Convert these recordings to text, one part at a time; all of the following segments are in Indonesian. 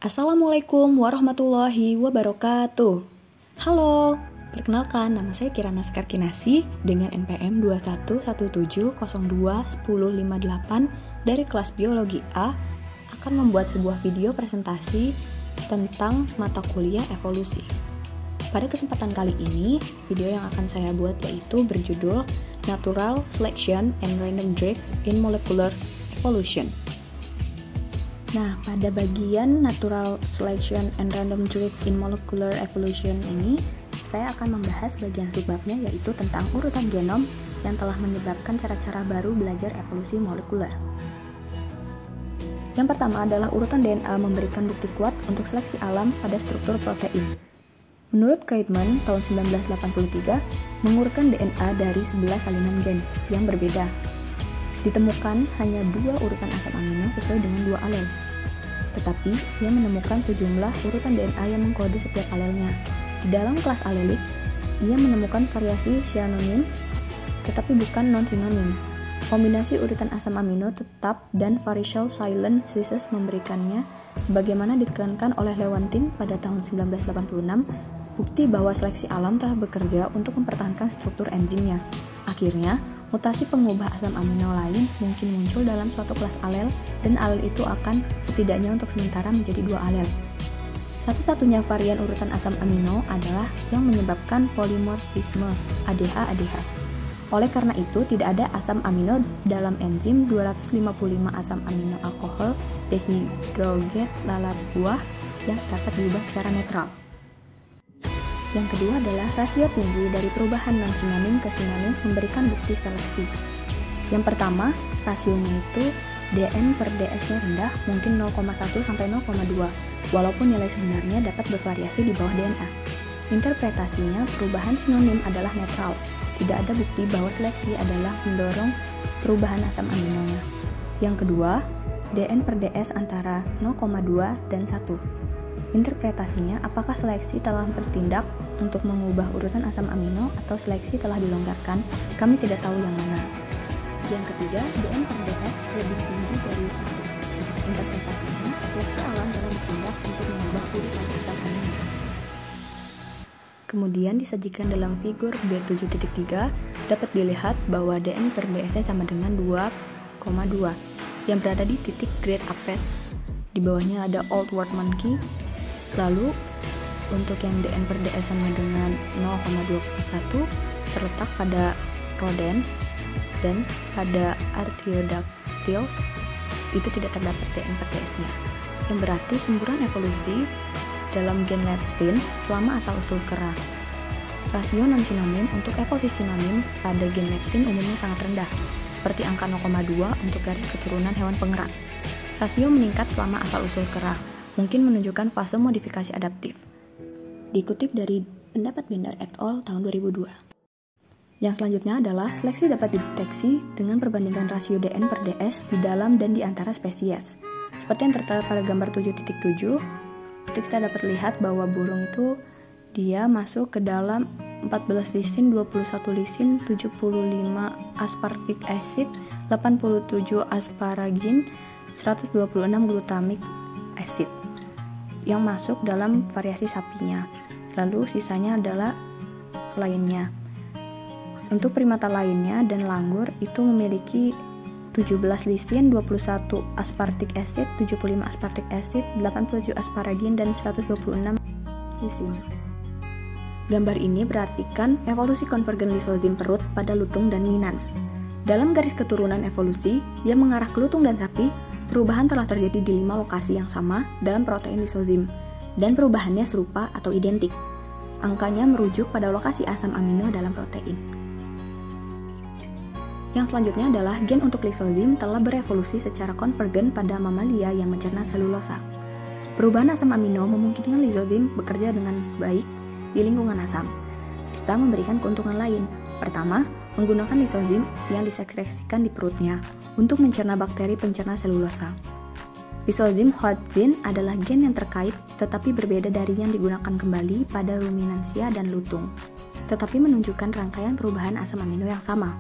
Assalamualaikum warahmatullahi wabarakatuh. Halo, perkenalkan nama saya Kirana Skarkinasi dengan NPM 2117021058 dari kelas Biologi A akan membuat sebuah video presentasi tentang mata kuliah evolusi. Pada kesempatan kali ini, video yang akan saya buat yaitu berjudul Natural Selection and Random Drift in Molecular Evolution. Nah, pada bagian Natural Selection and Random Drift in Molecular Evolution ini, saya akan membahas bagian subbabnya yaitu tentang urutan genom yang telah menyebabkan cara-cara baru belajar evolusi molekuler. Yang pertama adalah urutan DNA memberikan bukti kuat untuk seleksi alam pada struktur protein. Menurut Kreitman tahun 1983, mengurutkan DNA dari 11 salinan gen yang berbeda. Ditemukan hanya 2 urutan asam amino sesuai dengan 2 alel. Tetapi, ia menemukan sejumlah urutan DNA yang mengkode setiap alelnya. Di dalam kelas alelik, ia menemukan variasi syanonim, tetapi bukan non-sinonim. Kombinasi urutan asam amino tetap dan variable silent species memberikannya, sebagaimana ditekankan oleh Lewontin pada tahun 1986, bukti bahwa seleksi alam telah bekerja untuk mempertahankan struktur enzimnya. Akhirnya, mutasi pengubah asam amino lain mungkin muncul dalam suatu kelas alel dan alel itu akan setidaknya untuk sementara menjadi 2 alel. Satu-satunya varian urutan asam amino adalah yang menyebabkan polimorfisme ADH-ADH. Oleh karena itu, tidak ada asam amino dalam enzim 255 asam amino alkohol dehidrogenat lalat buah yang dapat diubah secara netral. Yang kedua adalah rasio tinggi dari perubahan non-sinonim ke sinonim memberikan bukti seleksi. Yang pertama, rasionya itu Dn per ds-nya rendah, mungkin 0,1 sampai 0,2, walaupun nilai sebenarnya dapat bervariasi di bawah DNA. Interpretasinya, perubahan sinonim adalah netral. Tidak ada bukti bahwa seleksi adalah mendorong perubahan asam aminonya. Yang kedua, Dn per ds antara 0,2 dan 1. Interpretasinya, apakah seleksi telah bertindak untuk mengubah urutan asam amino atau seleksi telah dilonggarkan? Kami tidak tahu yang mana. Yang ketiga, Dn per ds lebih tinggi dari 1. Interpretasinya, seleksi alam telah bertindak untuk mengubah urutan asam amino. Kemudian disajikan dalam figur B7.3 dapat dilihat bahwa Dn per ds sama dengan 2,2 yang berada di titik grade apes. Di bawahnya ada Old World Monkey. Lalu, untuk yang Dn per ds sama dengan 0,21 terletak pada rodents dan pada Artiodactyls itu tidak terdapat Dn per ds-nya. Yang berarti semburan evolusi dalam gen leptin selama asal-usul kera. Rasio non-sinonim untuk evolusi sinonim pada gen leptin umumnya sangat rendah, seperti angka 0,2 untuk garis keturunan hewan pengerat. Rasio meningkat selama asal-usul kera, mungkin menunjukkan fase modifikasi adaptif. Dikutip dari pendapat Binder et al. Tahun 2002. Yang selanjutnya adalah seleksi dapat dideteksi dengan perbandingan rasio Dn per ds di dalam dan di antara spesies. Seperti yang tertera pada gambar 7.7, itu kita dapat lihat bahwa burung itu dia masuk ke dalam 14 lisin, 21 lisin, 75 aspartic acid, 87 asparagin, 126 glutamic acid yang masuk dalam variasi sapinya. Lalu sisanya adalah lainnya. Untuk primata lainnya dan langgur itu memiliki 17 lisin, 21 aspartic acid, 75 aspartic acid, 87 asparagin dan 126 lisin. Gambar ini berartikan evolusi konvergen lisozim perut pada lutung dan minan. Dalam garis keturunan evolusi yang mengarah ke lutung dan sapi, perubahan telah terjadi di 5 lokasi yang sama dalam protein lisozim, dan perubahannya serupa atau identik. Angkanya merujuk pada lokasi asam amino dalam protein. Yang selanjutnya adalah gen untuk lisozim telah berevolusi secara konvergen pada mamalia yang mencerna selulosa. Perubahan asam amino memungkinkan lisozim bekerja dengan baik di lingkungan asam, serta memberikan keuntungan lain. Pertama, menggunakan lisozim yang disekresikan di perutnya untuk mencerna bakteri pencerna selulosa. Lisozim Hodgkin adalah gen yang terkait tetapi berbeda dari yang digunakan kembali pada ruminansia dan lutung, tetapi menunjukkan rangkaian perubahan asam amino yang sama.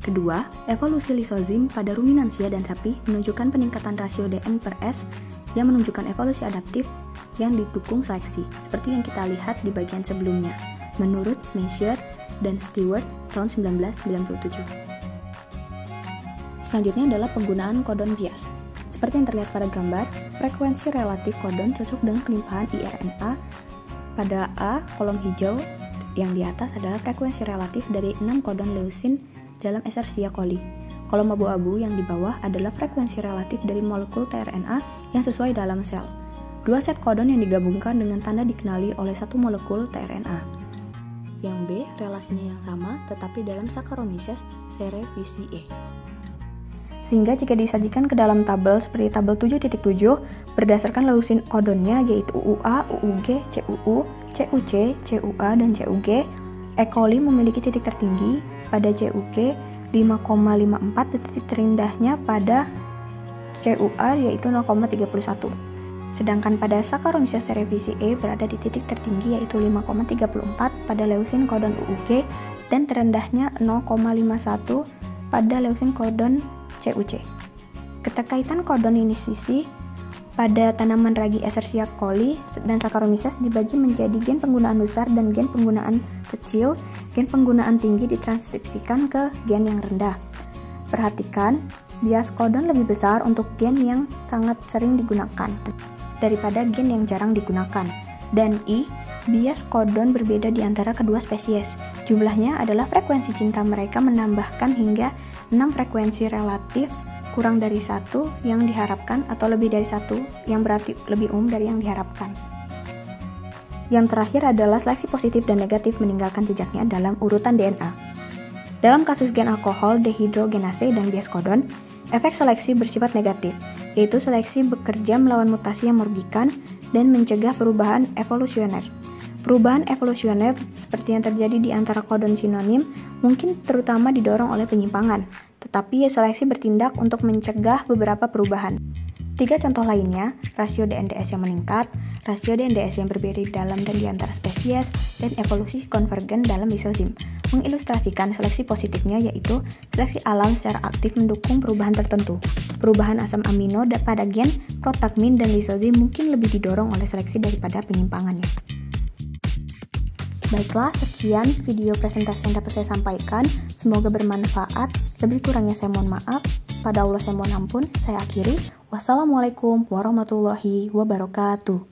Kedua, evolusi lisozim pada ruminansia dan sapi menunjukkan peningkatan rasio Dn per S yang menunjukkan evolusi adaptif yang didukung seleksi, seperti yang kita lihat di bagian sebelumnya, menurut Messier dan Stewart tahun 1997. Selanjutnya adalah penggunaan codon bias. Seperti yang terlihat pada gambar, frekuensi relatif codon cocok dengan kelimpahan IRNA. Pada A, kolom hijau yang di atas adalah frekuensi relatif dari 6 codon leucin dalam Escherichia coli. Kolom abu-abu yang di bawah adalah frekuensi relatif dari molekul tRNA yang sesuai dalam sel. Dua set codon yang digabungkan dengan tanda dikenali oleh satu molekul tRNA. Yang B, relasinya yang sama tetapi dalam Saccharomyces cerevisiae. Sehingga jika disajikan ke dalam tabel seperti tabel 7.7, berdasarkan leucin kodonnya yaitu UUA, UUG, CUU, CUC, CUA, dan CUG, E. coli memiliki titik tertinggi pada CUG 5,54 dan titik terendahnya pada CUA yaitu 0,31. Sedangkan pada Saccharomyces cerevisiae berada di titik tertinggi yaitu 5,34 pada leucin kodon UUG dan terendahnya 0,51 pada leucin kodon CUC. Keterkaitan kodon inisisi pada tanaman ragi Escherichia coli dan Saccharomyces dibagi menjadi gen penggunaan besar dan gen penggunaan kecil. Gen penggunaan tinggi ditranskripsikan ke gen yang rendah. Perhatikan, bias kodon lebih besar untuk gen yang sangat sering digunakan daripada gen yang jarang digunakan. Dan I, bias kodon berbeda di antara kedua spesies. Jumlahnya adalah frekuensi cinta mereka menambahkan hingga 6 frekuensi relatif kurang dari 1 yang diharapkan atau lebih dari 1 yang berarti lebih dari yang diharapkan. Yang terakhir adalah seleksi positif dan negatif meninggalkan jejaknya dalam urutan DNA. Dalam kasus gen alkohol, dehidrogenase, dan bias kodon, efek seleksi bersifat negatif, yaitu seleksi bekerja melawan mutasi yang merugikan dan mencegah perubahan evolusioner. Perubahan evolusioner seperti yang terjadi di antara kodon sinonim mungkin terutama didorong oleh penyimpangan, tetapi seleksi bertindak untuk mencegah beberapa perubahan. 3 contoh lainnya, rasio DNDS yang meningkat, rasio DNDS yang berbeda dalam dan di antara spesies, dan evolusi konvergen dalam lisozim, mengilustrasikan seleksi positifnya yaitu seleksi alam secara aktif mendukung perubahan tertentu. Perubahan asam amino pada gen, protagmin, dan lisozim mungkin lebih didorong oleh seleksi daripada penyimpangannya. Baiklah, sekian video presentasi yang dapat saya sampaikan. Semoga bermanfaat. Lebih kurangnya saya mohon maaf. Pada Allah saya mohon ampun. Saya akhiri. Wassalamualaikum warahmatullahi wabarakatuh.